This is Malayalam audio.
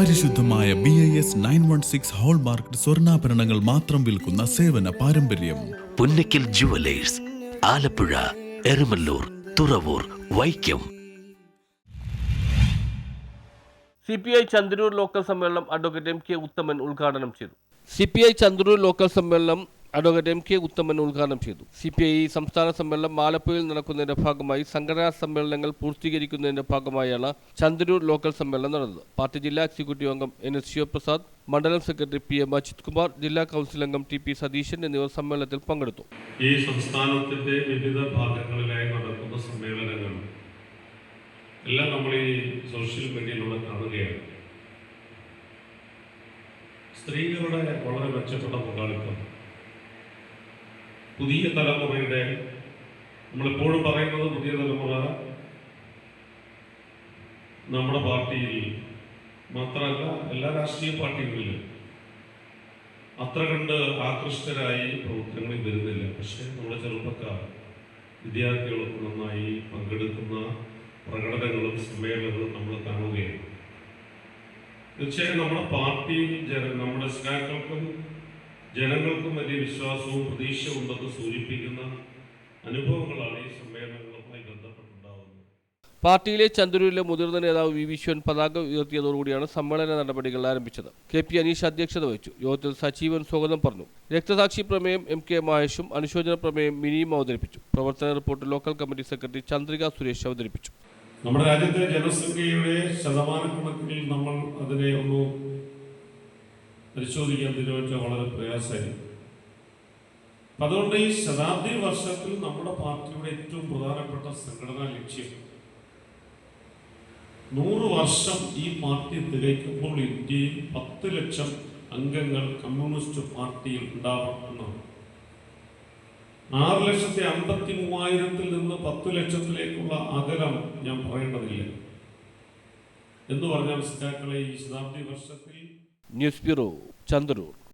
പരിശുദ്ധമായ BIS 916 ഹോൾമാർക്ക് സ്വർണ്ണാഭരണങ്ങൾ മാത്രം വിൽക്കുന്ന സേവന പാരമ്പര്യം. Punnakkal jewellers, Alappuzha, Eramalloor, Thuravoor, Vaikom. CPI Chandroor local സമ്മേളനം അഡ്വക്കേറ്റ് MK ഉത്തമൻ ഉദ്ഘാടനം ചെയ്തു. CPI ചന്ദ്രൂർ ലോക്കൽ സമ്മേളനം അഡ്വക്കേറ്റ് MK ഉത്തമൻ ഉദ്ഘാടനം ചെയ്തു. CPI സംസ്ഥാന സമ്മേളനം ആലപ്പുഴയിൽ നടക്കുന്നതിന്റെ ഭാഗമായി സംഘടനാ സമ്മേളനങ്ങൾ പൂർത്തീകരിക്കുന്നതിന്റെ ഭാഗമായാണ് ചന്ദ്രൂർ ലോക്കൽ സമ്മേളനം നടന്നത്. പാർട്ടി ജില്ലാ എക്സിക്യൂട്ടീവ് അംഗം NS ശിവപ്രസാദ്, മണ്ഡലം സെക്രട്ടറി PM അജിത് കുമാർ, ജില്ലാ കൗൺസിൽ അംഗം TP സതീശൻ എന്നിവർ സമ്മേളനത്തിൽ പങ്കെടുത്തു. ഈ സംസ്ഥാനത്തിന്റെ വിവിധ ഭാഗങ്ങളിലായി നടക്കുന്ന സമ്മേളനങ്ങൾ എല്ലാം നമ്മൾ ഈ സോഷ്യൽ മീഡിയയിലൂടെ കാണുകയാണ്. സ്ത്രീകളുടെ വളരെ മെച്ചപ്പെട്ട പങ്കാളിത്തം, പുതിയ തലമുറയുടെ, നമ്മളെപ്പോഴും പറയുന്നത് പുതിയ തലമുറ നമ്മുടെ പാർട്ടിയിൽ മാത്രമല്ല എല്ലാ രാഷ്ട്രീയ പാർട്ടികളിലും അത്ര കണ്ട് ആകൃഷ്ടരായി പ്രവർത്തനങ്ങളിൽ വരുന്നില്ല. പക്ഷേ നമ്മുടെ ചെറുപ്പക്കാർ, വിദ്യാർത്ഥികളൊക്കെ നന്നായി പങ്കെടുക്കുന്ന പ്രകടനങ്ങളും സമ്മേളനങ്ങളും നമ്മൾ കാണുകയാണ്. തീർച്ചയായും നമ്മുടെ പാർട്ടിയിൽ നമ്മുടെ നേതാക്കൾക്കും ജനങ്ങൾക്കും വലിയ വിശ്വാസവും പ്രതീക്ഷയും ഉണ്ടെന്ന് സൂചിപ്പിക്കുന്ന അനുഭവങ്ങളാണ് ഈ സമ്മേളനങ്ങളുമായി ബന്ധപ്പെട്ടുണ്ടാകുന്നത്. പാർട്ടിയിലെ ചന്ദ്രൂരിലെ മുതിർന്ന നേതാവ് VV ശിവൻ പതാക ഉയർത്തിയതോടുകൂടിയാണ് സമ്മേളന നടപടികൾ ആരംഭിച്ചത്. KP അനീഷ് അധ്യക്ഷത വഹിച്ചു. യോഗത്തിൽ സജീവൻ സ്വാഗതം പറഞ്ഞു. രക്തസാക്ഷി പ്രമേയം MK മഹേഷും അനുശോചന പ്രമേയം മിനിയും അവതരിപ്പിച്ചു. പ്രവർത്തന report local committee secretary Chandrika Suresh അവതരിപ്പിച്ചു. നമ്മുടെ രാജ്യത്തെ ജനസംഖ്യയുടെ ശതമാനക്കണക്കിൽ നമ്മൾ അതിനെ ഒന്ന് പരിശോധിക്കാൻ തീരുമാനിച്ചാൽ വളരെ പ്രയാസമായിരിക്കും. അതുകൊണ്ട് ഈ ശതാബ്ദി വർഷത്തിൽ നമ്മുടെ പാർട്ടിയുടെ ഏറ്റവും പ്രധാനപ്പെട്ട സംഘടനാ ലക്ഷ്യം 100 വർഷം ഈ പാർട്ടി തികയ്ക്കുമ്പോൾ ഇന്ത്യയിൽ 10 ലക്ഷം അംഗങ്ങൾ കമ്മ്യൂണിസ്റ്റ് പാർട്ടിയിൽ ഉണ്ടാവണം എന്നാണ്. 6,53,000 നിന്ന് 10 ലക്ഷത്തിലേക്കുള്ള അകലം ഞാൻ പറയേണ്ടതില്ല. എന്ന് പറഞ്ഞാൽ ഈ ശതാബ്ദി വർഷത്തിൽ. News bureau, Chandroor.